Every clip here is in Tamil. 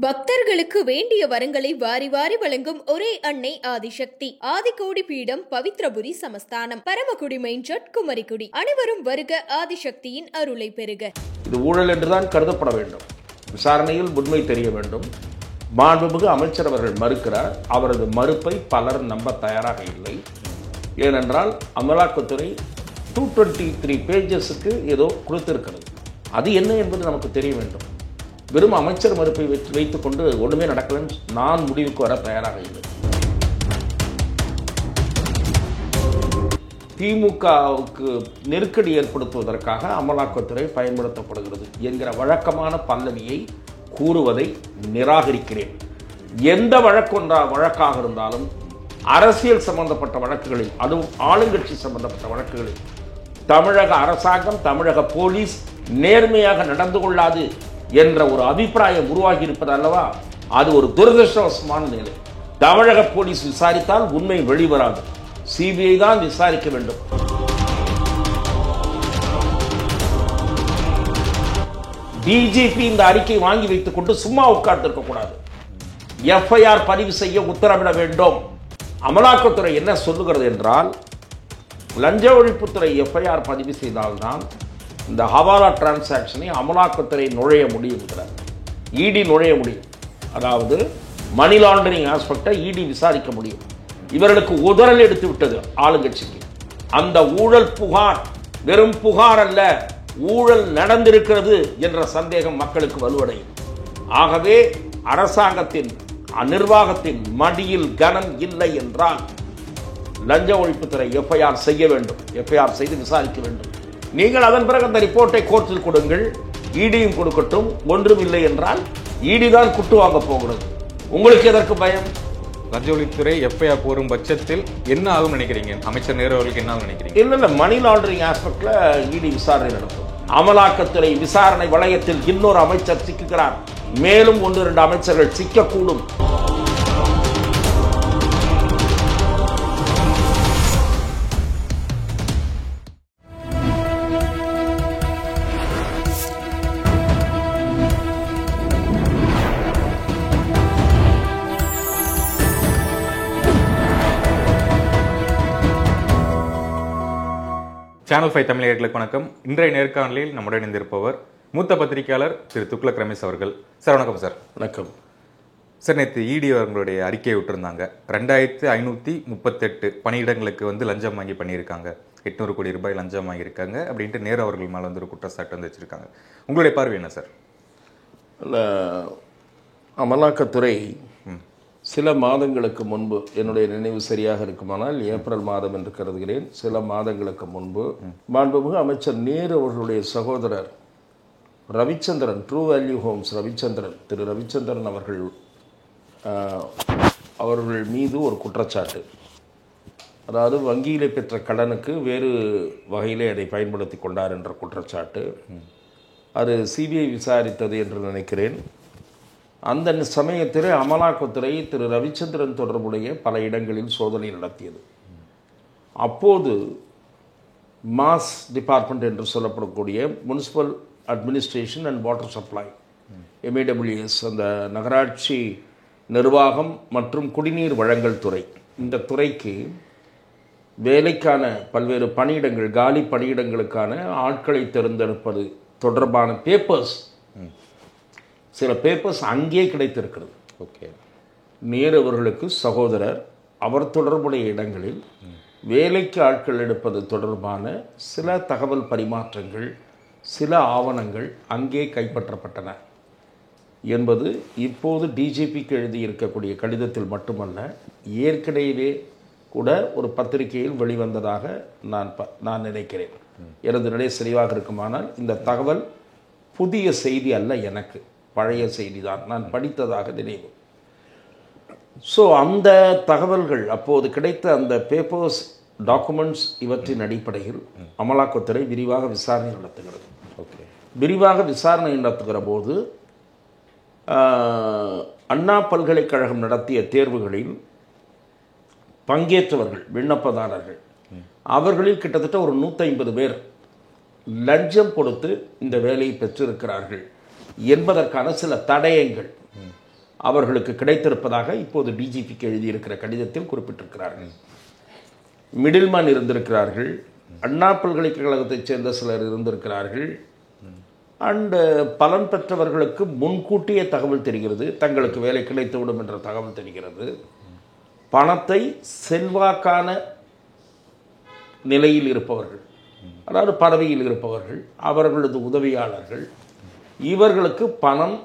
பக்தர்களுக்கு வேண்டிய வரங்களை வாரி வாரி வழங்கும் ஒரே அன்னை ஆதிசக்தி. ஆதிகோடி பீடம், பவித்ரபுரி சமஸ்தானம், பரமக்குடி மெயின்ரோட், குமரிக்குடி. அனைவரும் வருக, ஆதிசக்தியின் அருளை பெறுக. இது ஊழல் என்றுதான் கருதப்பட வேண்டும். விசாரணையில் உண்மை தெரிய வேண்டும். மாண்புமிகு அமைச்சர் அவர்கள் மறுக்கிறார். அவரது மறுப்பை பலர் நம்ப தயாராக இல்லை. ஏனென்றால் அமலாக்கத்துறை 223 பேஜஸுக்கு ஏதோ கொடுத்திருக்கிறது. அது என்ன என்பது நமக்கு தெரிய வேண்டும். வெறும் அமைச்சர் மறுப்பை வைத்துக் கொண்டு ஒன்றுமே நடக்கலன்னு நான் முடிவுக்கு வர தயாராக இல்லை. திமுகவுக்கு நெருக்கடி ஏற்படுத்துவதற்காக அமலாக்கத்துறை பயன்படுத்தப்படுகிறது என்கிற வழக்கமான பல்லவியை கூறுவதை நிராகரிக்கிறேன். எந்த வழக்காக இருந்தாலும் அரசியல் சம்பந்தப்பட்ட வழக்குகளில், அதுவும் ஆளுங்கட்சி சம்பந்தப்பட்ட வழக்குகளில் தமிழக அரசாங்கம், தமிழக போலீஸ் நேர்மையாக நடந்து கொள்ளாது என்ற ஒரு அபிப்பிராயம் உருவாகி இருப்பது அல்லவா? அது ஒரு துரதிருஷ்டவசமான நிலை. தமிழக போலீஸ் விசாரித்தால் உண்மை வெளிவராது. சிபிஐ தான் விசாரிக்க வேண்டும். டிஜிபி இந்த அறிக்கை வாங்கி வைத்துக் கொண்டு சும்மா உட்கார்ந்திருக்க கூடாது. எஃப்ஐஆர் பதிவு செய்ய உத்தரவிட வேண்டும். அமலாக்கத்துறை என்ன சொல்லுகிறது என்றால், லஞ்ச ஒழிப்புத்துறை எஃப்ஐஆர் பதிவு செய்தால்தான் இந்த ஹவாலா டிரான்சாக்ஷனை அமலாக்கத்துறை நுழைய முடியுங்கிறார். இடி நுழைய முடியும். அதாவது மணி லாண்டரிங் ஆஸ்பெக்டை இடி விசாரிக்க முடியும். இவர்களுக்கு உதறல் எடுத்து விட்டது ஆளுங்கட்சிக்கு. அந்த ஊழல் புகார் வெறும் புகார் அல்ல, ஊழல் நடந்திருக்கிறது என்ற சந்தேகம் மக்களுக்கு வலுவடையும். ஆகவே அரசாங்கத்தின் நிர்வாகத்தின் மடியில் கனம் இல்லை என்றால் லஞ்ச ஒழிப்புத்துறை எஃப்ஐஆர் செய்ய வேண்டும். எஃப்ஐஆர் செய்து விசாரிக்க வேண்டும். நீங்கள் அதன் பிறகு அந்த ரிப்போர்ட்டை கோர்ட்டில் கொடுங்கள், இடியும் கொடுக்கட்டும். ஒன்றும் இல்லை என்றால் இடி தான் குட்டு வாங்க போகிறது. உங்களுக்கு எதற்கு பயம்? லஞ்ச ஒழிப்புத்துறை எஃப்ஐஆர் போடும் பட்சத்தில் என்ன ஆகும் நினைக்கிறீங்க? அமைச்சர் நேரு அவர்களுக்கு என்ன ஆகும் நினைக்கிறீங்க? இல்ல மணி லாண்டரிங் ஆஸ்பெக்ட்ல இடி விசாரணை நடத்தும். அமலாக்கத்துறை விசாரணை வளையத்தில் இன்னொரு அமைச்சர் சிக்குகிறார். மேலும் 1-2 அமைச்சர்கள் சிக்கக்கூடும். சேனல் 5 தமிழர்களுக்கு வணக்கம். இன்றைய நேர்காணலில் நம்முடன் இணைந்திருப்பவர் மூத்த பத்திரிகையாளர் திரு துக்ளக் ரமேஷ் அவர்கள். சார் வணக்கம். சார் வணக்கம். சார், நேற்று இடி அவங்களுடைய அறிக்கையை விட்டுருந்தாங்க. 2538 பணியிடங்களுக்கு லஞ்சம் வாங்கி பண்ணியிருக்காங்க, 800 கோடி ரூபாய் லஞ்சம் வாங்கியிருக்காங்க அப்படின்ட்டு நேரு அவர்கள் மேலே ஒரு குற்றச்சாட்டு வச்சிருக்காங்க. உங்களுடைய பார்வை என்ன சார்? அமலாக்கத்துறை சில மாதங்களுக்கு முன்பு, என்னுடைய நினைவு சரியாக இருக்குமானால் ஏப்ரல் மாதம் என்று கருதுகிறேன், சில மாதங்களுக்கு முன்பு மாண்புமிகு அமைச்சர் நேரு அவர்களுடைய சகோதரர் Ravichandran, true value homes Ravichandran, Thiru Ravichandran அவர்கள் மீது ஒரு குற்றச்சாட்டு. அதாவது வங்கியிலே பெற்ற கடனுக்கு வேறு வகையிலே அதை பயன்படுத்தி கொண்டார் என்ற குற்றச்சாட்டு. அது சிபிஐ விசாரித்தது என்று நினைக்கிறேன். அந்த சமயத்தில் அமலாக்கத்துறை திரு ரவிச்சந்திரன் தொடர்புடைய பல இடங்களில் சோதனை நடத்தியது. அப்போது மாஸ் டிபார்ட்மெண்ட் என்று சொல்லப்படக்கூடிய municipal administration and water supply, MAWS, அந்த நகராட்சி நிர்வாகம் மற்றும் குடிநீர் வழங்கல் துறை, இந்த துறைக்கு வேலைக்கான பல்வேறு பணியிடங்கள், காலி பணியிடங்களுக்கான ஆட்களை தேர்ந்தெடுப்பது தொடர்பான பேப்பர்ஸ், சில பேப்பர்ஸ் அங்கே கிடைத்திருக்கிறது. ஓகே. நேரு அவர்களுக்கு சகோதரர் அவர் தொடர்புடைய இடங்களில் வேலைக்கு ஆட்கள் எடுப்பது தொடர்பான சில தகவல் பரிமாற்றங்கள், சில ஆவணங்கள் அங்கே கைப்பற்றப்பட்டன என்பது இப்போது டிஜிபிக்கு எழுதியிருக்கக்கூடிய கடிதத்தில் மட்டுமல்ல, ஏற்கனவே கூட ஒரு பத்திரிகையில் வெளிவந்ததாக நான் நினைக்கிறேன். எனது நிலை சரிவாக இருக்குமானால் இந்த தகவல் புதிய செய்தி அல்ல, எனக்கு பழைய செய்தி தான், நான் படித்ததாக நினைவு. ஸோ அந்த தகவல்கள், அப்போது கிடைத்த அந்த பேப்பர்ஸ், டாக்குமெண்ட்ஸ், இவற்றின் அடிப்படையில் அமலாக்கத்துறை விரிவாக விசாரணை நடத்துகிறது. ஓகே. விரிவாக விசாரணை நடத்துகிற போது அண்ணா பல்கலைக்கழகம் நடத்திய தேர்வுகளில் பங்கேற்றவர்கள், விண்ணப்பதாரர்கள், அவர்களில் கிட்டத்தட்ட ஒரு 150 பேர் லஞ்சம் கொடுத்து இந்த வேலையை பெற்றிருக்கிறார்கள் என்பதற்கான சில தடயங்கள் அவர்களுக்கு கிடைத்திருப்பதாக இப்போது டிஜிபிக்கு எழுதியிருக்கிற கடிதத்தில் குறிப்பிட்டிருக்கிறார்கள். மிடில்மேன் இருந்திருக்கிறார்கள், அண்ணா பல்கலைக்கழகத்தைச் சேர்ந்த சிலர் இருந்திருக்கிறார்கள். அண்டு பலன் பெற்றவர்களுக்கு முன்கூட்டியே தகவல் தெரிகிறது, தங்களுக்கு வேலை கிடைத்துவிடும் என்ற தகவல் தெரிகிறது. பணத்தை செல்வாக்கான நிலையில் இருப்பவர்கள், அதாவது பதவியில் இருப்பவர்கள், அவர்களது உதவியாளர்கள், இவர்களுக்கு பணம்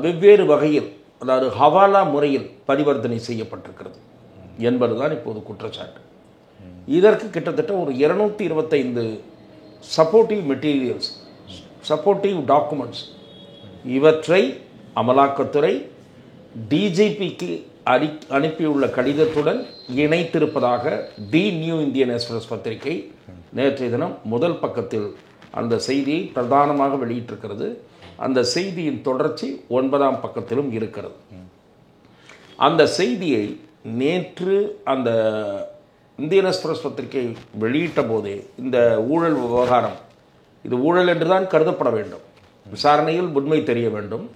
வெவ்வேறு வகையில், அதாவது ஹவாலா முறையில் பரிவர்த்தனை செய்யப்பட்டிருக்கிறது என்பதுதான் இப்போது குற்றச்சாட்டு. இதற்கு கிட்டத்தட்ட ஒரு 225 சப்போர்ட்டிவ் மெட்டீரியல்ஸ், சப்போர்ட்டிவ் டாக்குமெண்ட்ஸ், இவற்றை அமலாக்கத்துறை டிஜிபிக்கு அனுப்பியுள்ள கடிதத்துடன் இணைத்திருப்பதாக தி நியூ இந்தியன் எக்ஸ்பிரஸ் பத்திரிகை நேற்றைய தினம் முதல் பக்கத்தில் அந்த செய்தியை பிரதானமாக வெளியிட்டிருக்கிறது. அந்த செய்தியின் தொடர்ச்சி 9ஆம் பக்கத்திலும் இருக்கிறது. அந்த செய்தியை நேற்று அந்த இந்தியன் எக்ஸ்பிரஸ் பத்திரிகை வெளியிட்ட போதே இந்த ஊழல் விவகாரம், இது ஊழல் என்றுதான் கருதப்பட வேண்டும், விசாரணையில் உண்மை தெரிய வேண்டும்.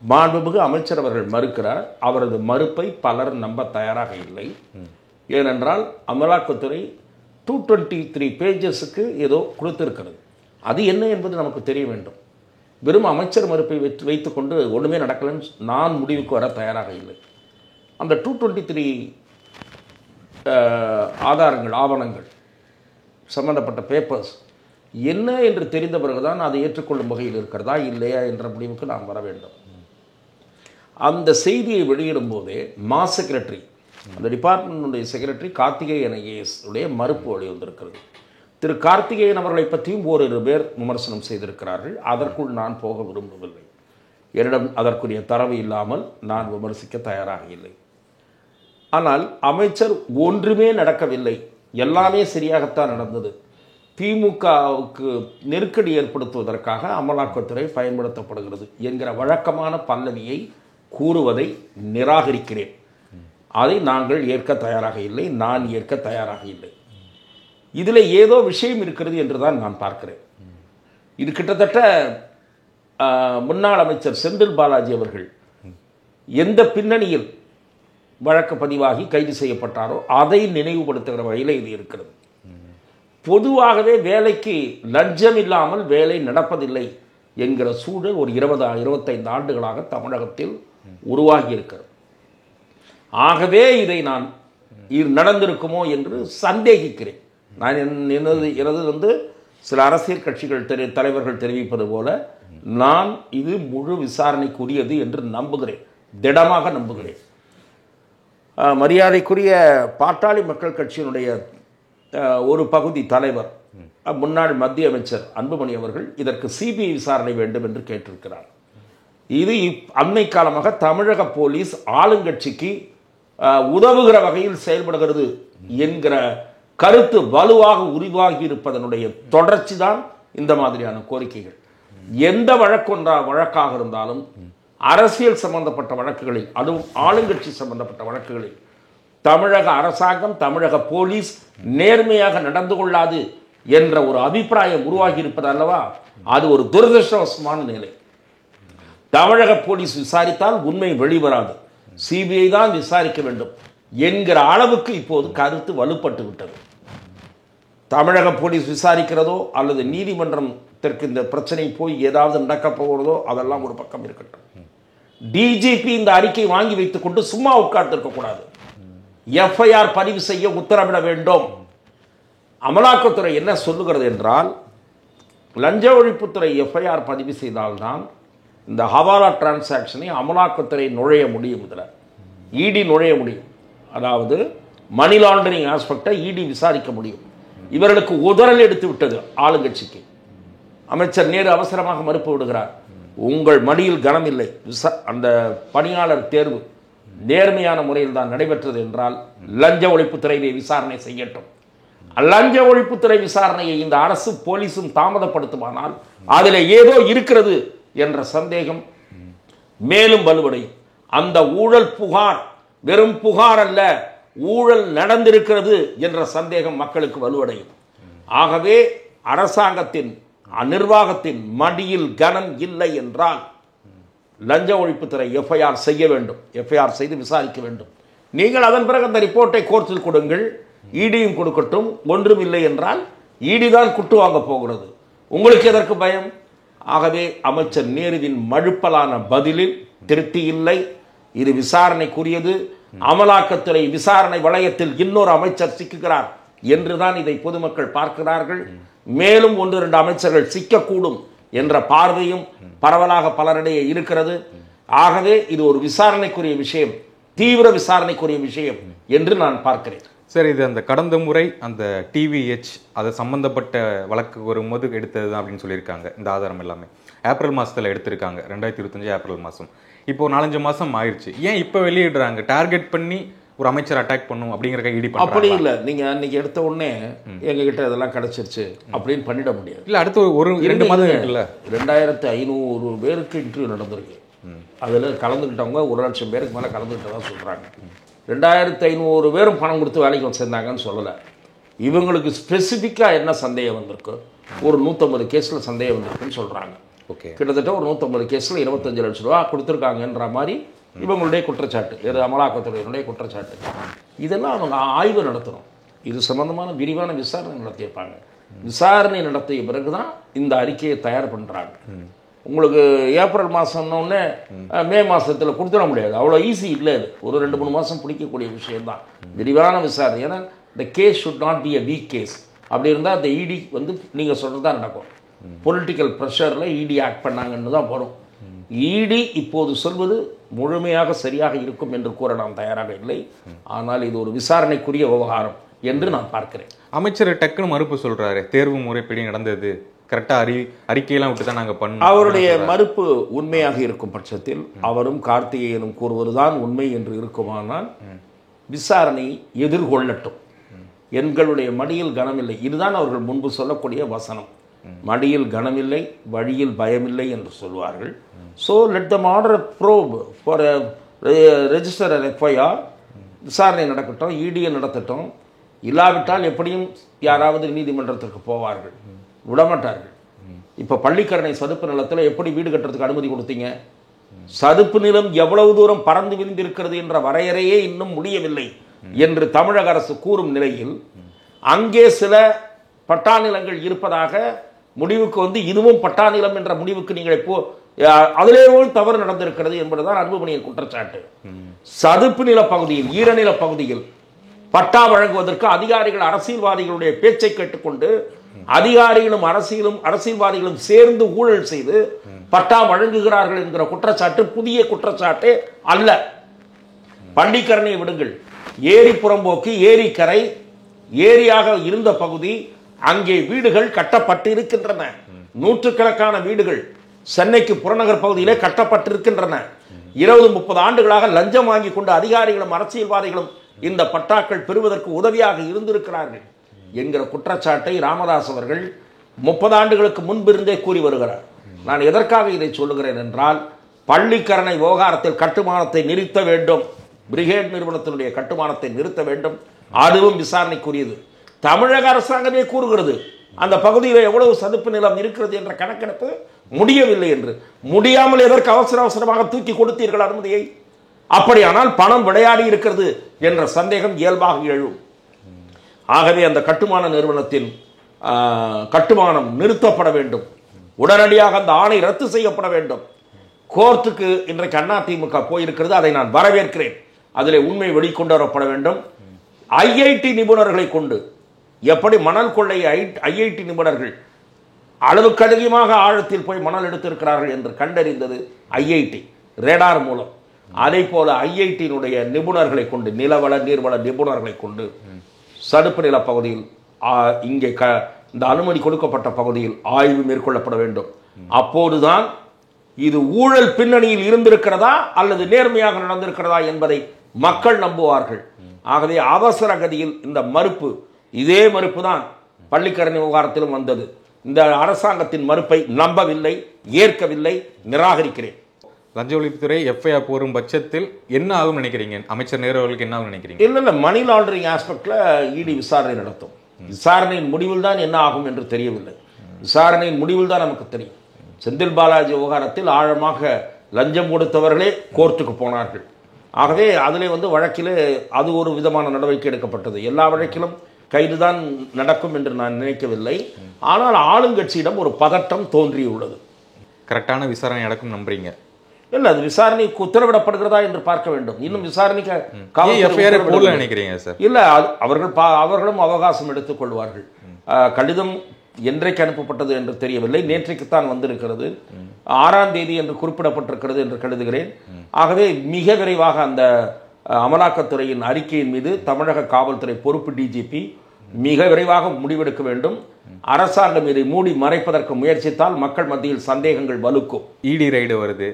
மாண்புமிகு அமைச்சர் அவர்கள் மறுக்கிறார். அவரது மறுப்பை பலர் நம்ப தயாராக இல்லை. ஏனென்றால் அமலாக்கத்துறை 223 பேஜஸுக்கு ஏதோ கொடுத்திருக்கிறது. அது என்ன என்பது நமக்கு தெரிய வேண்டும். வெறும் அமைச்சர் மறுப்பை வைத்துக்கொண்டு ஒன்றுமே நடக்கலன்னு நான் முடிவுக்கு வர தயாராக இல்லை. அந்த 223 ஆதாரங்கள், ஆவணங்கள், சம்பந்தப்பட்ட பேப்பர்ஸ் என்ன என்று தெரிந்த பிறகுதான் அதை ஏற்றுக்கொள்ளும் வகையில் இருக்கிறதா இல்லையா என்ற முடிவுக்கு நாம் வர வேண்டும். அந்த செய்தியை வெளியிடும் போதே செக்ரட்டரி, அந்த டிபார்ட்மெண்ட்டுடைய செக்ரட்டரி கார்த்திகேயன் ஐஏஎஸ் உடைய மறுப்பு வெளிவந்திருக்கிறது. திரு கார்த்திகேயன் அவர்களை பற்றியும் ஓரிரு பேர் விமர்சனம் செய்திருக்கிறார்கள். அதற்குள் நான் போக விரும்பவில்லை. என்னிடம் அதற்குரிய தரவு இல்லாமல் நான் விமர்சிக்க தயாராக இல்லை. ஆனால் அமைச்சர் ஒன்றுமே நடக்கவில்லை, எல்லாமே சரியாகத்தான் நடந்தது, திமுகவுக்கு நெருக்கடி ஏற்படுத்துவதற்காக அமலாக்கத்துறை பயன்படுத்தப்படுகிறது என்கிற வழக்கமான பல்லவியை கூறுவதை நிராகரிக்கிறேன். அதை நாங்கள் ஏற்க தயாராக இல்லை, நான் ஏற்க தயாராக இல்லை. இதில் ஏதோ விஷயம் இருக்கிறது என்று தான் நான் பார்க்கிறேன். இது கிட்டத்தட்ட முன்னாள் அமைச்சர் செந்தில் பாலாஜி அவர்கள் எந்த பின்னணியில் வழக்கு பதிவாகி கைது செய்யப்பட்டாரோ அதை நினைவுபடுத்துகிற வகையில் இது இருக்கிறது. பொதுவாகவே வேலைக்கு லஞ்சம் இல்லாமல் வேலை நடப்பதில்லை என்கிற சூழல் ஒரு 20-25 ஆண்டுகளாக தமிழகத்தில் உருவாகி இருக்கிறது. ஆகவே இதை நான் இது நடந்திருக்குமோ என்று சந்தேகிக்கிறேன். நான் எனது சில அரசியல் கட்சிகள் தலைவர்கள் தெரிவிப்பது போல நான் இது முழு விசாரணைக்குரியது என்று நம்புகிறேன், திடமாக நம்புகிறேன். மரியாதைக்குரிய பாட்டாளி மக்கள் கட்சியினுடைய ஒரு பகுதி தலைவர், முன்னாள் மத்திய அமைச்சர் அன்புமணி அவர்கள் இதற்கு சிபிஐ விசாரணை வேண்டும் என்று கேட்டிருக்கிறார். இது அண்மை காலமாக தமிழக போலீஸ் ஆளுங்கட்சிக்கு உதவுகிற வகையில் செயல்படுகிறது என்கிற கருத்து வலுவாக உருவாகி இருப்பதனுடைய தொடர்ச்சி தான் இந்த மாதிரியான கோரிக்கைகள். எந்த வழக்காக இருந்தாலும் அரசியல் சம்பந்தப்பட்ட வழக்குகளில், அதுவும் ஆளுங்கட்சி சம்பந்தப்பட்ட வழக்குகளில் தமிழக அரசாங்கம், தமிழக போலீஸ் நேர்மையாக நடந்து கொள்ளாது என்ற ஒரு அபிப்பிராயம் உருவாகி இருப்பது அல்லவா, அது ஒரு துரதிருஷ்டவசமான நிலை. தமிழக போலீஸ் விசாரித்தால் உண்மை வெளிவராது, சிபிஐ தான் விசாரிக்க வேண்டும் என்கிற அளவுக்கு இப்போது கருத்து வலுப்பட்டு விட்டது. தமிழக போலீஸ் விசாரிக்கிறதோ அல்லது நீதிமன்றத்திற்கு இந்த பிரச்சனை போய் ஏதாவது நடக்கப் போகிறதோ அதெல்லாம் ஒரு பக்கம் இருக்கட்டும். டிஜிபி இந்த அறிக்கை வாங்கி வைத்துக் கொண்டு சும்மா உட்கார்ந்திருக்கக்கூடாது, எஃப்ஐஆர் பதிவு செய்ய உத்தரவிட வேண்டும். அமலாக்கத்துறை என்ன சொல்லுகிறது என்றால், லஞ்ச ஒழிப்புத்துறை எஃப்ஐஆர் பதிவு செய்தால்தான் இந்த ஹவாலா டிரான்சாக்ஷனை அமலாக்கத்துறை நுழைய முடியும், இதில் இடி நுழைய முடியும். அதாவது மணி லாண்டரிங் ஆஸ்பெக்டை இடி விசாரிக்க முடியும். இவர்களுக்கு உதறல் எடுத்து விட்டது ஆளுங்கட்சிக்கு. அமைச்சர் நேரு அவசரமாக மறுப்பு விடுகிறார். உங்கள் மடியில் கனம் இல்லை, அந்த பணியாளர் தேர்வு நேர்மையான முறையில் தான் நடைபெற்றது என்றால் லஞ்ச ஒழிப்புத்துறையை விசாரணை செய்யட்டும். லஞ்ச ஒழிப்புத்துறை விசாரணையை இந்த அரசு போலீஸும் தாமதப்படுத்துமானால் அதில் ஏதோ இருக்கிறது என்ற சந்தேகம் மேலும் வலுவடையும். அந்த ஊழல் புகார் வெறும் புகார் அல்ல, ஊழல் நடந்திருக்கிறது என்ற சந்தேகம் மக்களுக்கு வலுவடையும். ஆகவே அரசாங்கத்தின் நிர்வாகத்தின் மடியில் கனம் இல்லை என்றால் லஞ்ச ஒழிப்புத்துறை எஃப்ஐஆர் செய்ய வேண்டும், எஃப்ஐஆர் செய்து விசாரிக்க வேண்டும். நீங்கள் அதன் பிறகு அந்த ரிப்போர்ட்டை கோர்ட்டில் கொடுங்கள், இடியும் கொடுக்கட்டும். ஒன்றும் இல்லை என்றால் இடி தான் குட்டு வாங்க போகிறது. உங்களுக்கு எதற்கு பயம்? ஆகவே அமைச்சர் நேருவின் மழுப்பலான பதிலில் திருப்தி இல்லை. இது விசாரணைக்குரியது. அமலாக்கத்துறை விசாரணை வளையத்தில் இன்னொரு அமைச்சர் சிக்குகிறார் என்றுதான் இதை பொதுமக்கள் பார்க்கிறார்கள். மேலும் 1-2 அமைச்சர்கள் சிக்கக்கூடும் என்ற பார்வையும் பரவலாக பலரிடையே இருக்கிறது. ஆகவே இது ஒரு விசாரணைக்குரிய விஷயம், தீவிர விசாரணைக்குரிய விஷயம் என்று நான் பார்க்கிறேன். சார், இது அந்த கடந்த முறை அந்த டிவிஹெச் அதை சம்பந்தப்பட்ட வழக்கு வரும்போது எடுத்தது தான் அப்படின்னு சொல்லியிருக்காங்க. இந்த ஆதாரம் எல்லாமே ஏப்ரல் மாதத்தில் எடுத்திருக்காங்க, 2025 ஏப்ரல் மாதம். இப்போ 4-5 மாதம் ஆயிடுச்சு. ஏன் இப்போ வெளியிடுறாங்க? டார்கெட் பண்ணி ஒரு அமைச்சர் அட்டாக் பண்ணும் அப்படிங்கிற இடி அப்படி இல்லை. நீங்கள் அன்னைக்கு எடுத்த உடனே எங்ககிட்ட இதெல்லாம் கிடைச்சிருச்சு அப்படின்னு பண்ணிட முடியாது. இல்லை, அடுத்து ஒரு 2 மாதம் இருக்குல்ல. 2500 பேருக்கு இன்டர்வியூ நடந்திருக்கு. அதில் கலந்துக்கிட்டவங்க 1,00,000 பேருக்கு மேலே கலந்துக்கிட்டதான் சொல்கிறாங்க. 2500 பேரும் பணம் கொடுத்து வேலைக்கு சேர்ந்தாங்கன்னு சொல்லலை. இவங்களுக்கு ஸ்பெசிஃபிக்காக என்ன சந்தேகம் வந்திருக்கு? ஒரு 150 கேஸில் சந்தேகம் வந்திருக்குன்னு சொல்கிறாங்க. ஓகே, கிட்டத்தட்ட ஒரு 150 கேஸில் 25 லட்சம் ரூபா கொடுத்துருக்காங்கன்ற மாதிரி இவங்களுடைய குற்றச்சாட்டு, இது அமலாக்கத்துறையினுடைய குற்றச்சாட்டு. இதெல்லாம் அவங்க ஆய்வு நடத்தணும். இது சம்பந்தமான விரிவான விசாரணை நடத்தியிருப்பாங்க. விசாரணை நடத்திய பிறகுதான் இந்த அறிக்கையை தயார் பண்ணுறாங்க. உங்களுக்கு ஏப்ரல் மாதம்னோடனே மே மாதத்தில் கொடுத்துட முடியாது, அவ்வளோ ஈஸி இல்லை. இது ஒரு 2-3 மாதம் பிடிக்கக்கூடிய விஷயம்தான் விரிவான விசாரணை. ஏன்னா இந்த case should not be a weak case. அப்படி இருந்தால் அந்த இடி நீங்கள் சொல்கிறது தான் நடக்கும். பொலிட்டிக்கல் ப்ரெஷரில் இடி ஆக்ட் பண்ணாங்கன்னு தான் வரும். இடி இப்போது சொல்வது முழுமையாக சரியாக இருக்கும் என்று கூற நான் தயாராக இல்லை. ஆனால் இது ஒரு விசாரணைக்குரிய விவகாரம் என்று நான் பார்க்கிறேன். அமைச்சர் டக்குன்னு மறுப்பு சொல்றாரு, தேர்வு முறைப்படி நடந்தது, கரெக்டாக அறிக்கையெல்லாம் விட்டு தான் நாங்கள் பண்ணோம். அவருடைய மறுப்பு உண்மையாக இருக்கும் பட்சத்தில் அவரும் கார்த்திகேயனும் கூறுவதுதான் உண்மை என்று இருக்குமானால் விசாரணை எதிர்கொள்ளட்டும். எங்களுடைய மடியில் கனமில்லை, இதுதான் அவர்கள் முன்பு சொல்லக்கூடிய வசனம். மடியில் கனமில்லை, வழியில் பயமில்லை என்று சொல்வார்கள். So let them order probe for register FIR. விசாரணை நடக்கட்டும், இடியை நடத்தட்டும். இல்லாவிட்டால் எப்படியும் யாராவது நீதிமன்றத்திற்கு போவார்கள், விடமாட்டார்கள். இப்போ பள்ளிக்கரணை சதுப்பு நிலத்தில் எப்படி வீடு கட்டுறதுக்கு அனுமதி கொடுத்தீங்க? சதுப்பு நிலம் எவ்வளவு தூரம் பறந்து விரிந்திருக்கிறது என்ற வரையறையே இன்னும் முடியவில்லை என்று தமிழக அரசு கூறும் நிலையில் அங்கே சில பட்டா நிலங்கள் இருப்பதாக முடிவுக்கு இதுவும் பட்டா நிலம் என்ற முடிவுக்கு நீங்கள் இப்போ அதிலே தவறு நடந்திருக்கிறது என்பதுதான் அன்புமணியின் குற்றச்சாட்டு. சதுப்பு நில பகுதியில், ஈரநில பகுதியில் பட்டா வழங்குவதற்கு அதிகாரிகள் அரசியல்வாதிகளுடைய பேச்சை கேட்டுக்கொண்டு அதிகாரிகளும் அரசியல்வாதிகளும் சேர்ந்து ஊழல் செய்து பட்டா வழங்குகிறார்கள் என்கிற குற்றச்சாட்டு புதிய குற்றச்சாட்டு அல்ல. பள்ளிக்கரணையை விடுங்கள், ஏரி புறம்போக்கு, ஏரிக்கரை, ஏரியாக இருந்த பகுதி, அங்கே வீடுகள் கட்டப்பட்டு இருக்கின்றன. நூற்றுக்கணக்கான வீடுகள் சென்னைக்கு புறநகர் பகுதியிலே கட்டப்பட்டிருக்கின்றன. 20-30 ஆண்டுகளாக லஞ்சம் வாங்கி கொண்டு அதிகாரிகளும் அரசியல்வாதிகளும் இந்த பட்டாக்கள் பெறுவதற்கு உதவியாக இருந்திருக்கிறார்கள் என்கிற குற்றச்சாட்டை ராமதாஸ் அவர்கள் 30 ஆண்டுகளுக்கு முன்பிருந்தே கூறி வருகிறார். நான் எதற்காக இதை சொல்லுகிறேன் என்றால், பள்ளிக்கரணை விவகாரத்தில் கட்டுமானத்தை நிறுத்த வேண்டும், பிரிகேட் நிறுவனத்தினுடைய கட்டுமானத்தை நிறுத்த வேண்டும். அதுவும் விசாரணைக்குரியது. தமிழக அரசாங்கமே கூறுகிறது அந்த பகுதியில் எவ்வளவு சதுப்பு நிலம் இருக்கிறது என்ற கணக்கெடுப்பு முடியவில்லை என்று. முடியாமல் எதற்கு அவசரமாக தூக்கி கொடுத்தீர்கள் அனுமதியை? அப்படியானால் பணம் விளையாடி இருக்கிறது என்ற சந்தேகம் இயல்பாக எழும். ஆகவே அந்த கட்டுமான நிறுவனத்தின் கட்டுமானம் நிறுத்தப்பட வேண்டும். உடனடியாக அந்த ஆணை ரத்து செய்யப்பட வேண்டும். கோர்ட்டுக்கு இன்றைக்கு அதிமுக போயிருக்கிறது, அதை நான் வரவேற்கிறேன். அதிலே உண்மை வெளிக்கொண்டு வரப்பட வேண்டும். ஐஐடி நிபுணர்களை கொண்டு எப்படி மணல் கொள்ளை ஐஐடி நிபுணர்கள் அளவுக்கு அதிகமாக ஆழத்தில் போய் மணல் எடுத்திருக்கிறார்கள் என்று கண்டறிந்தது ஐஐடி ரேடார் மூலம். அதே போல ஐஐடியினுடைய நிபுணர்களை கொண்டு, நிலவள நீர்வள நிபுணர்களை கொண்டு சதுப்பு நில பகுதியில் இங்கே இந்த அனுமதி கொடுக்கப்பட்ட பகுதியில் ஆய்வு மேற்கொள்ளப்பட வேண்டும். அப்போதுதான் இது ஊழல் பின்னணியில் இருந்திருக்கிறதா அல்லது நேர்மையாக நடந்திருக்கிறதா என்பதை மக்கள் நம்புவார்கள். ஆகவே அவசர கதியில் இந்த மறுப்பு, இதே மறுப்பு தான் பள்ளிக்கரணை விவகாரத்திலும் வந்தது. இந்த அரசாங்கத்தின் மறுப்பை நம்பவில்லை, ஏற்கவில்லை, நிராகரிக்கிறேன். லஞ்ச ஒழிப்புத்துறை எஃப்ஐஆர் போரும் பட்சத்தில் என்ன ஆகும் நினைக்கிறீங்க? அமைச்சர் நேரு அவர்களுக்கு என்ன ஆகும் நினைக்கிறீங்க? இல்லை, மணி லாண்டரிங் ஆஸ்பெக்ட்ல இடி விசாரணை நடத்தும். விசாரணையின் முடிவில் தான் என்ன ஆகும் என்று தெரியவில்லை. விசாரணையின் முடிவில் தான் நமக்கு தெரியும். செந்தில் பாலாஜி விவகாரத்தில் ஆழமாக லஞ்சம் கொடுத்தவர்களே கோர்ட்டுக்கு போனார்கள். ஆகவே அதிலே வழக்கிலே அது ஒரு விதமான நடவடிக்கை எடுக்கப்பட்டது. எல்லா வழக்கிலும் கைதுதான் நடக்கும் என்று நான் நினைக்கவில்லை. ஆனால் ஆளுங்கட்சியிடம் ஒரு பதட்டம் தோன்றியுள்ளது. கரெக்டான விசாரணை நடக்கும் நம்புறீங்க? இல்லை, அது விசாரணைக்கு உத்தரவிடப்படுகிறதா என்று பார்க்க வேண்டும். இன்னும் விசாரணைக்கு நினைக்கிறீங்க சார்? இல்லை, அவர்களும் அவகாசம் எடுத்துக் கொள்வார்கள். கடிதம் என்றைக்கு அனுப்பப்பட்டது என்று தெரியவில்லை. நேற்றைக்குத்தான் வந்திருக்கிறது. 6ஆம் தேதி என்று குறிப்பிடப்பட்டிருக்கிறது என்று கருதுகிறேன். ஆகவே மிக விரைவாக அந்த அமலாக்கத்துறையின் அறிக்கையின் மீது தமிழக காவல்துறை பொறுப்பு டிஜிபி மிக விரைவாக முடிவெடுக்க வேண்டும். அரசாங்கம் இதை மூடி மறைப்பதற்கு முயற்சித்தால் மக்கள் மத்தியில் சந்தேகங்கள் வலுக்கும். இடி ரைடு வருது,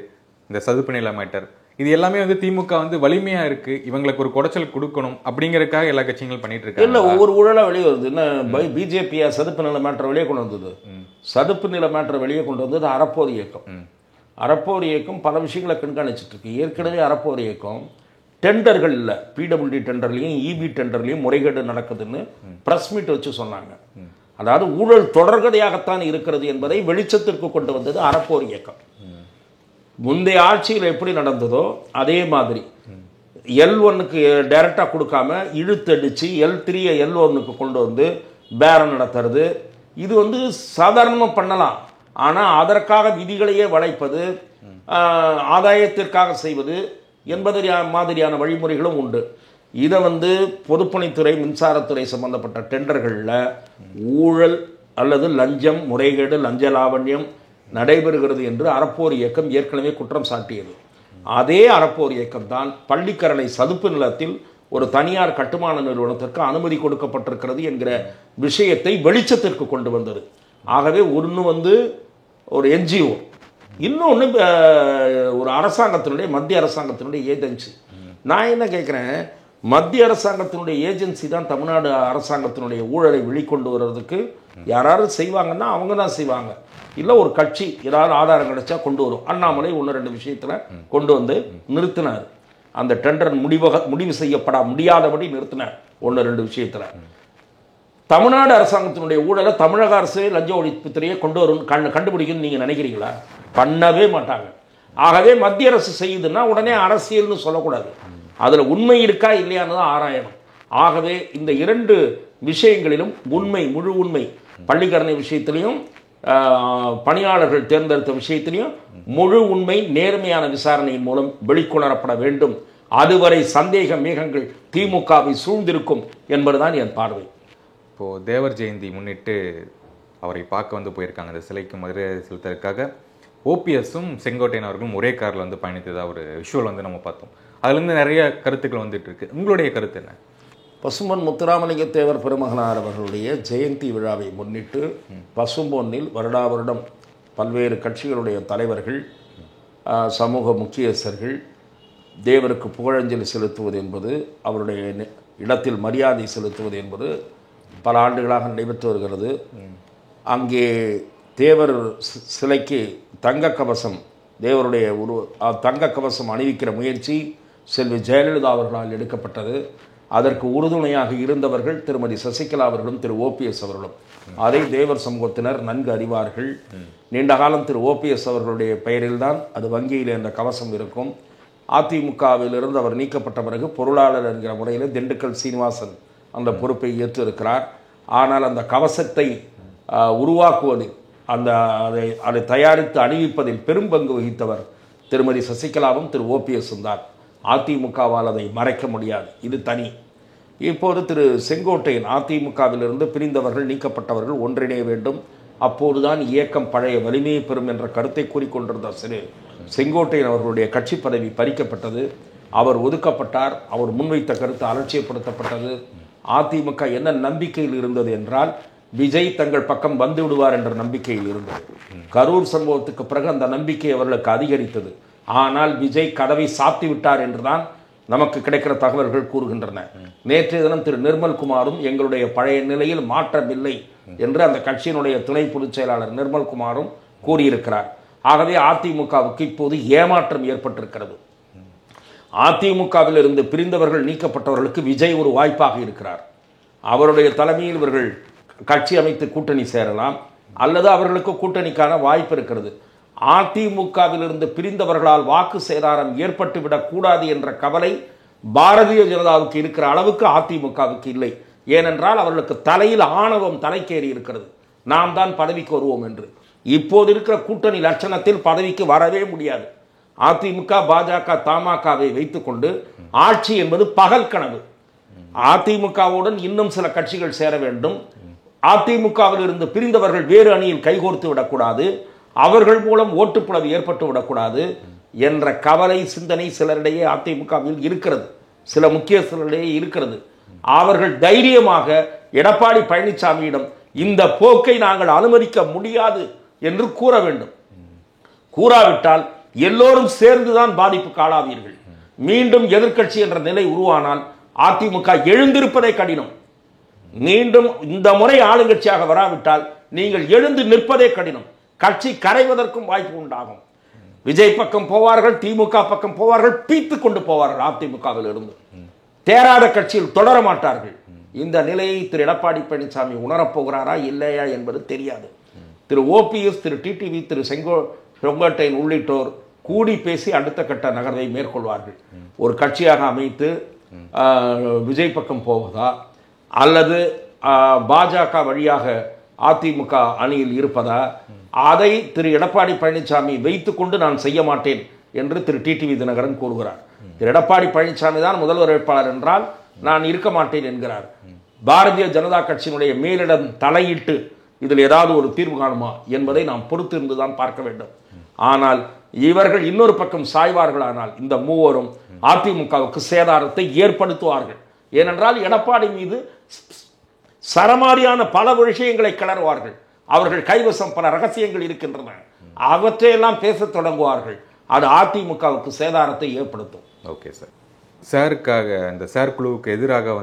இந்த சதுப்பு நில மேட்டர், இது எல்லாமே திமுக வலிமையா இருக்கு, இவங்களுக்கு ஒரு குடைச்சல் கொடுக்கணும் அப்படிங்கறதுக்காக எல்லா கட்சிகளும் பண்ணிட்டு இருக்காங்க. இல்ல, ஒவ்வொரு ஊழலா வெளியே வருது. என்ன பிஜேபி சதுப்பு நில மேட்டர் வெளியே கொண்டு வந்தது? சதுப்பு நில மேட்டர் வெளியே கொண்டு வந்தது அறப்போர் இயக்கம். அறப்போர் இயக்கம் பல விஷயங்களை கண்காணிச்சுட்டு இருக்கு. ஏற்கனவே அறப்போர் இயக்கம் டெண்டர்கள் இல்லை, பிடபிள்யூடி டெண்டர்லையும் இபி டெண்டர்லையும் முறைகேடு நடக்குதுன்னு பிரஸ் மீட் வச்சு சொன்னாங்க. அதாவது ஊழல் தொடர்கதையாகத்தான் இருக்கிறது என்பதை வெளிச்சத்திற்கு கொண்டு வந்தது அறப்போர் இயக்கம். முந்தைய ஆட்சியில் எப்படி நடந்ததோ அதே மாதிரி L1க்கு டைரக்டாக கொடுக்காம இழுத்தடிச்சு L3 L1க்கு கொண்டு வந்து பேரம் நடத்துறது, இது சாதாரணமாக பண்ணலாம். ஆனால் அதற்காக விதிகளையே வளைப்பது, ஆதாயத்திற்காக செய்வது என்பது மாதிரியான வழிமுறைகளும் உண்டு. இதை பொதுப்பணித்துறை மின்சாரத்துறை சம்பந்தப்பட்ட டெண்டர்களில் ஊழல் அல்லது லஞ்சம், முறைகேடு, லஞ்ச லாவண்யம் நடைபெறுகிறது என்று அறப்போர் இயக்கம் ஏற்கனவே குற்றம் சாட்டியது. அதே அறப்போர் இயக்கம் தான் பள்ளிக்கரணை சதுப்பு நிலத்தில் ஒரு தனியார் கட்டுமான நிறுவனத்திற்கு அனுமதி கொடுக்கப்பட்டிருக்கிறது என்கிற விஷயத்தை வெளிச்சத்திற்கு கொண்டு வந்தது. ஆகவே ஒன்று ஒரு என்ஜிஓ, இன்னொன்று ஒரு அரசாங்கத்தினுடைய மத்திய அரசாங்கத்தினுடைய ஏஜென்சி. நான் என்ன கேட்குறேன், மத்திய அரசாங்கத்தினுடைய ஏஜென்சி தான் தமிழ்நாடு அரசாங்கத்தினுடைய ஊழலை வெளிக்கொண்டு வர்றதுக்கு யாராவது செய்வாங்கன்னா அவங்க தான் செய்வாங்க. இல்லை ஒரு கட்சி ஏதாவது ஆதாரம் கிடைச்சா கொண்டு வரும். அண்ணாமலை 1-2 விஷயத்தில் கொண்டு வந்து நிறுத்தினார். அந்த டெண்டர் முடிவு செய்யப்பட முடியாதபடி நிறுத்தினார் 1-2 விஷயத்தில். தமிழ்நாடு அரசாங்கத்தினுடைய ஊழலை தமிழக அரசு லஞ்ச ஒழிப்புத்துறையை கொண்டு வரும் கண்டுபிடிக்கணும்னு நீங்கள் நினைக்கிறீங்களா? பண்ணவே மாட்டாங்க. ஆகவே மத்திய அரசு செய்யுதுன்னா உடனே அரசியல்னு சொல்லக்கூடாது. அதில் உண்மை இருக்கா இல்லையான்னு தான் ஆராயணும். ஆகவே இந்த 2 விஷயங்களிலும் உண்மை, முழு உண்மை, பள்ளிக்கரணை விஷயத்திலையும் பணியாளர்கள் தேர்ந்தெடுத்த விஷயத்திலையும் முழு உண்மை நேர்மையான விசாரணையின் மூலம் வெளிக்கொணரப்பட வேண்டும். அதுவரை சந்தேக மேகங்கள் திமுகவை சூழ்ந்திருக்கும் என்பதுதான் என் பார்வை. இப்போது தேவர் ஜெயந்தி முன்னிட்டு அவரை பார்க்க போயிருக்காங்க. அந்த சிலைக்கு மதுரை செலுத்துறதுக்காக ஓபிஎஸும் செங்கோட்டையன் அவர்களும் ஒரே காரில் பயணித்ததாக ஒரு விஷுவல் நம்ம பார்த்தோம். அதுலேருந்து நிறைய கருத்துக்கள் வந்துட்டு இருக்கு. உங்களுடைய கருத்து என்ன? பசும்பொன் முத்துராமலிங்க தேவர் பெருமகனார் அவர்களுடைய ஜெயந்தி விழாவை முன்னிட்டு பசும்பொன்னில் வருடா வருடம் பல்வேறு கட்சிகளுடைய தலைவர்கள், சமூக முக்கியஸ்தர்கள் தேவருக்கு புகழஞ்சலி செலுத்துவது என்பது, அவருடைய இடத்தில் மரியாதை செலுத்துவது என்பது பல ஆண்டுகளாக நடைபெற்று வருகிறது. அங்கே தேவர் சிலைக்கு தங்க கவசம், தேவருடைய தங்க கவசம் அணிவிக்கிற முயற்சி செல்வி ஜெயலலிதா அவர்களால் எடுக்கப்பட்டது. அதற்கு உறுதுணையாக இருந்தவர்கள் திருமதி சசிகலா அவர்களும் திரு ஓபிஎஸ் அவர்களும். அதை தேவர் சமூகத்தினர் நன்கு அறிவார்கள். நீண்ட காலம் திரு ஓபிஎஸ் அவர்களுடைய பெயரில்தான் அது வங்கியில் அந்த கவசம் இருக்கும். அதிமுகவிலிருந்து அவர் நீக்கப்பட்ட பிறகு பொருளாளர் என்கிற முறையில் திண்டுக்கல் சீனிவாசன் அந்த பொறுப்பை ஏற்றிருக்கிறார். ஆனால் அந்த கவசத்தை உருவாக்குவதில், அதை தயாரித்து அணிவிப்பதில் பெரும் பங்கு வகித்தவர் திருமதி சசிகலாவும் திரு ஓபிஎஸும் தான். அதிமுகவால் அதை மறைக்க முடியாது, இது தனி. இப்போது திரு செங்கோட்டையன் அதிமுகவிலிருந்து பிரிந்தவர்கள், நீக்கப்பட்டவர்கள் ஒன்றிணைய வேண்டும், அப்போதுதான் இயக்கம் பழைய வலிமையை பெறும் என்ற கருத்தை கூறிக்கொண்டிருந்த செங்கோட்டையன் அவர்களுடைய கட்சி பதவி பறிக்கப்பட்டது. அவர் ஒதுக்கப்பட்டார். அவர் முன்வைத்த கருத்து அலட்சியப்படுத்தப்பட்டது. அதிமுக என்ன நம்பிக்கையில் இருந்தது என்றால், விஜய் தங்கள் பக்கம் வந்து விடுவார் என்ற நம்பிக்கையில் இருந்தது. கரூர் சம்பவத்துக்கு பிறகு அந்த நம்பிக்கை அவர்களுக்கு அதிகரித்தது. ஆனால் விஜய் கதவை சாத்தி விட்டார் என்றுதான் நமக்கு கிடைக்கிற தகவல்கள் கூறுகின்றன. நேற்றைய தினம் திரு நிர்மல்குமாரும் எங்களுடைய பழைய நிலையில் மாற்றமில்லை என்று அந்த கட்சியினுடைய துணை பொதுச் செயலாளர் நிர்மல்குமாரும் கூறியிருக்கிறார். ஆகவே அதிமுகவுக்கு இப்போது ஏமாற்றம் ஏற்பட்டிருக்கிறது. அதிமுகவில் இருந்து பிரிந்தவர்கள், நீக்கப்பட்டவர்களுக்கு விஜய் ஒரு வாய்ப்பாக இருக்கிறார். அவருடைய தலைமையில் இவர்கள் கட்சி அமைத்து கூட்டணி சேரலாம், அல்லது அவர்களுக்கு கூட்டணிக்கான வாய்ப்பு இருக்கிறது. அதிமுகவிலிருந்து பிரிந்தவர்களால் வாக்கு சேதாரம் ஏற்பட்டுவிடக் கூடாது என்ற கவலை பாரதிய ஜனதாவுக்கு இருக்கிற அளவுக்கு அதிமுகவுக்கு இல்லை. ஏனென்றால் அவர்களுக்கு தலையில் ஆணவம் தலைக்கேறி இருக்கிறது. நாம் தான் பதவிக்கு வருவோம் என்று. இப்போது இருக்கிற கூட்டணி லட்சணத்தில் பதவிக்கு வரவே முடியாது. அதிமுக, பாஜக, தமாகவை வைத்துக்கொண்டு ஆட்சி என்பது பகல் கனவு. அதிமுகவுடன் இன்னும் சில கட்சிகள் சேர வேண்டும். அதிமுகவில் இருந்து பிரிந்தவர்கள் வேறு அணியில் கைகோர்த்து விடக்கூடாது, அவர்கள் மூலம் ஓட்டுப்புலவு ஏற்பட்டு விடக்கூடாது என்ற கவலை சிந்தனை சிலரிடையே அதிமுகவில் இருக்கிறது. சில முக்கிய சிலரிடையே இருக்கிறது. அவர்கள் தைரியமாக எடப்பாடி பழனிசாமியிடம் இந்த போக்கை நாங்கள் அனுமதிக்க முடியாது என்று கூற வேண்டும். கூறாவிட்டால் எல்லோரும் சேர்ந்துதான் பாதிப்புக்கு ஆளாவீர்கள். மீண்டும் எதிர்க்கட்சி என்ற நிலை உருவானால் அதிமுக எழுந்திருப்பதை கடினம். மீண்டும் இந்த முறை ஆளுங்கட்சியாக வராவிட்டால் நீங்கள் எழுந்து நிற்பதே கடினம். கட்சி கரைவதற்கும் வாய்ப்பு உண்டாகும். விஜய் பக்கம் போவார்கள், திமுக பக்கம் போவார்கள், பீத்து கொண்டு போவார்கள். அதிமுகவில் இருந்து தேராத கட்சியில் தொடர மாட்டார்கள். இந்த நிலையை திரு எடப்பாடி பழனிசாமி உணரப்போகிறாரா இல்லையா என்பது தெரியாது. திரு ஓபிஎஸ், திரு டிடிவி, திரு செங்கோட்டையன் உள்ளிட்டோர் கூடி பேசி அடுத்த கட்ட நகர்வை மேற்கொள்வார்கள். ஒரு கட்சியாக அமைத்து விஜய் பக்கம் போவதா அல்லது பாஜக வழியாக அதிமுக அணியில் இருப்பதா, அதை திரு எடப்பாடி பழனிசாமி வைத்துக்கொண்டு நான் செய்ய மாட்டேன் என்று திரு டிடிவி தினகரன் கூறுகிறார். திரு எடப்பாடி பழனிசாமி தான் முதல்வர் வேட்பாளர் என்றால் நான் இருக்க மாட்டேன் என்கிறார். பாரதிய ஜனதா கட்சியினுடைய மேலிடம் தலையிட்டு இதில் ஏதாவது ஒரு தீர்வு காணுமா என்பதை நாம் பொறுத்து இருந்துதான் பார்க்க வேண்டும். ஆனால் இவர்கள் இன்னொரு பக்கம் சாய்வார்களானால் இந்த மூவரும் அதிமுகவுக்கு சேதாரத்தை ஏற்படுத்துவார்கள். ஏனென்றால் எடப்பாடி மீது சரமாரியான பல விஷயங்களை கிளறுவார்கள். அவர்கள் கைவசம் பல ரகசியங்கள் இருக்கின்றன. அவற்றையெல்லாம் பேசத் தொடங்குவார்கள். அது அதிமுகவுக்கு சேதாரத்தை ஏற்படுத்தும். Okay sir. சாருக்காக இந்த சார் குழுவுக்கு எதிராக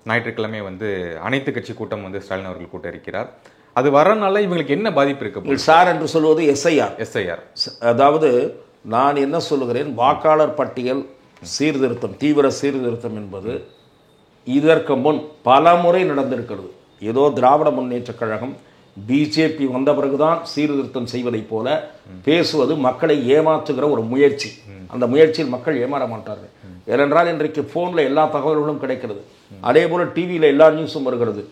ஞாயிற்றுக்கிழமை அனைத்து கட்சி கூட்டம் ஸ்டாலின் அவர்கள் கூட்ட இருக்கிறார். அது வரனால இவங்களுக்கு என்ன பாதிப்பு இருக்கு? சார் என்று சொல்வது எஸ்ஐஆர். அதாவது நான் என்ன சொல்லுகிறேன், வாக்காளர் பட்டியல் சீர்திருத்தம், தீவிர சீர்திருத்தம் என்பது இதற்கு முன் பல முறை நடந்திருக்கிறது. ஏதோ திராவிட முன்னேற்ற கழகம் பிஜேபி வந்த பிறகுதான் சீர்திருத்தம் செய்வதை போல பேசுவது மக்களை ஏமாற்றுகிற ஒரு முயற்சி. அந்த முயற்சியில் மக்கள் ஏமாற மாட்டார்கள். ஏனென்றால் இன்றைக்கு போன்ல எல்லா தகவல்களும் கிடைக்கிறது. அதே போல டிவியில் எல்லா நியூஸும் வருகிறது.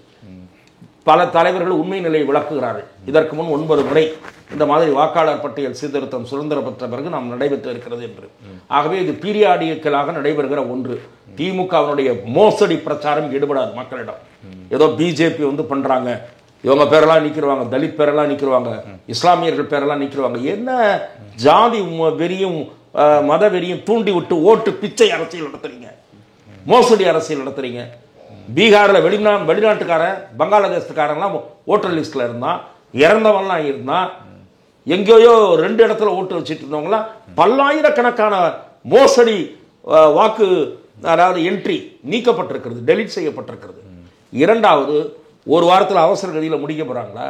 பல தலைவர்கள் உண்மை நிலையை விளக்குகிறார்கள். இதற்கு முன் 9 முறை இந்த மாதிரி வாக்காளர் பட்டியல் சீர்திருத்தம் சுதந்திரம் பெற்ற பிறகு நாம் நடைபெற்று இருக்கிறது என்று. ஆகவே இது பீரியாடிக்கலாக நடைபெறுகிற ஒன்று. திமுகவினுடைய மோசடி பிரச்சாரம் ஈடுபடாது மக்களிடம். ஏதோ பிஜேபி பண்றாங்க, இவங்க பேரெல்லாம் நிற்கிறவாங்க, தலித் பேரெல்லாம் நிற்கிறவாங்க, இஸ்லாமியர்கள் பேரெல்லாம் நிற்கிறவாங்க. என்ன ஜாதி வெறியும் மத வெறியும் தூண்டி விட்டு ஓட்டு பிச்சை அரசியல் நடத்துறீங்க, மோசடி அரசியல் நடத்துறீங்க. பீகாரில் வெளிநாட்டுக்காரன், பங்களாதேசத்துக்காரங்களாம் ஓட்டர் லிஸ்ட்ல இருந்தான், இறந்தவன்லாம் இருந்தான். எங்கேயோ 2 இடத்துல ஓட்டு வச்சுட்டு இருந்தவங்களாம் பல்லாயிரக்கணக்கான மோசடி வாக்கு, அதாவது என்ட்ரி நீக்கப்பட்டிருக்கிறது, டெலிட் செய்யப்பட்டிருக்கிறது. இரண்டாவது, ஒரு வாரத்தில் அவசர கதியில் முடிக்க போறாங்களா?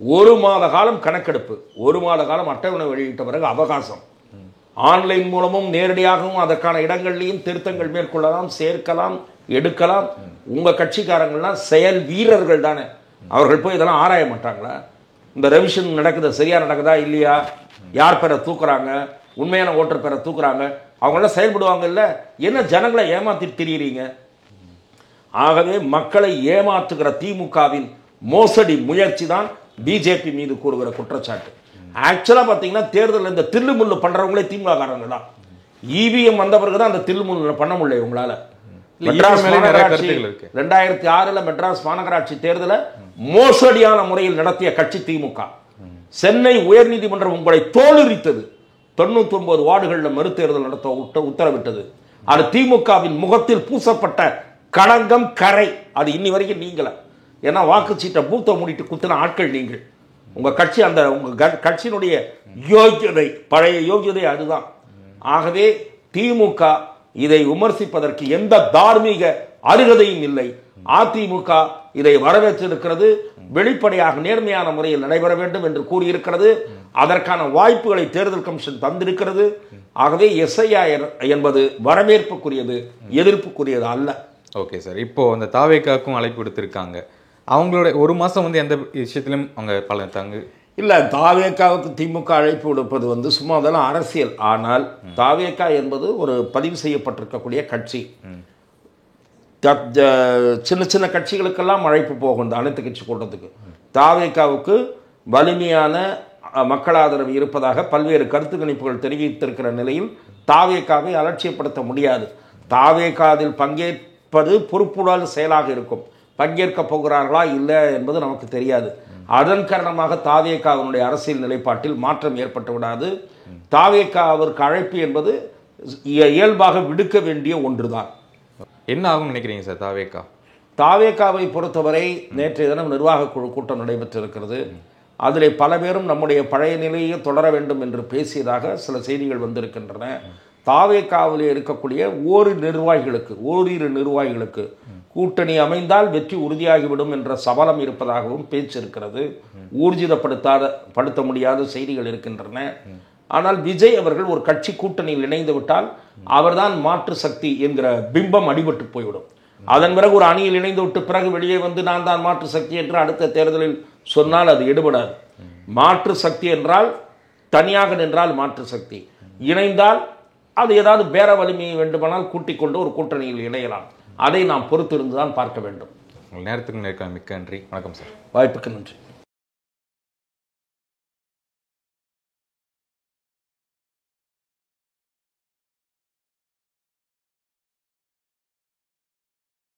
1 மாத காலம் கணக்கெடுப்பு, 1 மாத காலம் அட்டவணை வெளியிட்ட பிறகு அவகாசம். ஆன்லைன் மூலமும் நேரடியாகவும் அதற்கான இடங்கள்லையும் திருத்தங்கள் மேற்கொள்ளலாம், சேர்க்கலாம், எடுக்கலாம். உங்க கட்சிக்காரங்கள்லாம் செயல் வீரர்கள் தானே, அவர்கள் போய் இதெல்லாம் ஆராய மாட்டாங்களா? இந்த ரெவிஷன் நடக்குது, சரியா நடக்குதா இல்லையா, யார் பேரை தூக்குறாங்க, உண்மையான ஓட்டர் பேரை தூக்குறாங்க, அவங்களாம் செயல்படுவாங்க. இல்லை, என்ன ஜனங்களை ஏமாத்திட்டு திரியுறீங்க? ஆகவே மக்களை ஏமாற்றுகிற திமுகவின் மோசடி முயற்சி தான் பிஜேபி மீது கூறுகிற குற்றச்சாட்டு. ஆக்சுவலா பாத்தீங்கன்னா தேர்தலில் இந்த தில்லு முள்ளு பண்றவங்களே திமுக காரங்க தான். இவிஎம் வந்த பிறகுதான் அந்த தில்லு முள்ளு பண்ண முடியல உங்களால. 2006 மெட்ராஸ் மாநகராட்சி தேர்தலை மோசடியான முறையில் நடத்திய கட்சி திமுக. சென்னை உயர்நீதிமன்றம் உங்களை தோலுரித்தது. 99 வார்டுகளில் மறுதேர்தல் நடத்த உத்தரவிட்டது. அது திமுகவின் முகத்தில் பூசப்பட்ட களங்கம், கரை. அது இன்னி வரைக்கும் நீங்கள. ஏன்னா வாக்குச்சீட்டை பூத்த மூடிட்டு குத்தின ஆட்கள் நீங்கள். உங்க கட்சி, அந்த உங்க கட்சியினுடைய யோகியதை, பழைய யோகியதை அதுதான். ஆகவே திமுக இதை விமர்சிப்பதற்கு எந்த தார்மீக அருகதையும் இல்லை. அதிமுக இதை வரவேற்றிருக்கிறது. வெளிப்படையாக நேர்மையான முறையில் நடைபெற வேண்டும் என்று கூறியிருக்கிறது. அதற்கான வாய்ப்புகளை தேர்தல் கமிஷன் தந்திருக்கிறது. ஆகவே எஸ்ஐஆர் என்பது வரவேற்புக்குரியது, எதிர்ப்புக்குரியது அல்ல. Okay sir. இப்போ அந்த தாவேக்காக்கும் அழைப்பு கொடுத்திருக்காங்க. அவங்களோட 1 மாசம் எந்த விஷயத்திலும் அவங்க பலத்தாங்க இல்லை, தாவேக்காவுக்கு திமுக அழைப்பு விடுப்பது வந்து சும்மா அதெல்லாம் அரசியல். ஆனால் தாவேக்கா என்பது ஒரு பதிவு செய்யப்பட்டிருக்கக்கூடிய கட்சி. சின்ன சின்ன கட்சிகளுக்கெல்லாம் அழைப்பு போகும் இந்த அனைத்து கட்சி கூட்டத்துக்கு. தாவேக்காவுக்கு வலிமையான மக்கள் ஆதரவு இருப்பதாக பல்வேறு கருத்து கணிப்புகள் தெரிவித்திருக்கிற நிலையில் தாவேக்காவை அலட்சியப்படுத்த முடியாது. தாவேக்காவில் பங்கேற்பது பொறுப்புடன் செயலாக இருக்கும். பங்கேற்க போகிறார்களா இல்லை என்பது நமக்கு தெரியாது. அதன் காரணமாக தாவேக்காவினுடைய அரசியல் நிலைப்பாட்டில் மாற்றம் ஏற்பட்டு விடாது. தாவேக்காவிற்கு அழைப்பு என்பது இயல்பாக விடுக்க வேண்டிய ஒன்றுதான். என்ன ஆகும் நினைக்கிறீங்க சார் தாவேக்காவை பொறுத்தவரை நேற்றைய தினம் நிர்வாக குழு கூட்டம் நடைபெற்றிருக்கிறது. அதில் பல பேரும் நம்முடைய பழைய நிலையை தொடர வேண்டும் என்று பேசியதாக சில செய்திகள் வந்திருக்கின்றன. தாவேக்காவிலே இருக்கக்கூடிய ஓரிரு நிர்வாகிகளுக்கு கூட்டணி அமைந்தால் வெற்றி உறுதியாகிவிடும் என்ற சபலம் இருப்பதாகவும் பேச்சு இருக்கிறது. ஊர்ஜிதப்படுத்த முடியாத செய்திகள் இருக்கின்றன. ஆனால் விஜய் அவர்கள் ஒரு கட்சி கூட்டணியில் இணைந்து விட்டால் அவர்தான் மாற்று சக்தி என்கிற பிம்பம் அடிபட்டு போய்விடும். அதன் பிறகு ஒரு அணியில் இணைந்து விட்டு பிறகு வெளியே வந்து நான் தான் மாற்று சக்தி என்று அடுத்த தேர்தலில் சொன்னால் அது எடுபடாது. மாற்று சக்தி என்றால் தனியாக நின்றால் மாற்று சக்தி, இணைந்தால் அது ஏதாவது பேர வலிமையை வேண்டுமானால் கூட்டிக் கொண்டு ஒரு கூட்டணியில் இணையலாம். அதை நாம் பொறுத்திருந்து தான் பார்க்க வேண்டும். நேரத்துக்கு மிக்க நன்றி. வணக்கம் சார். வாய்ப்புக்கு நன்றி.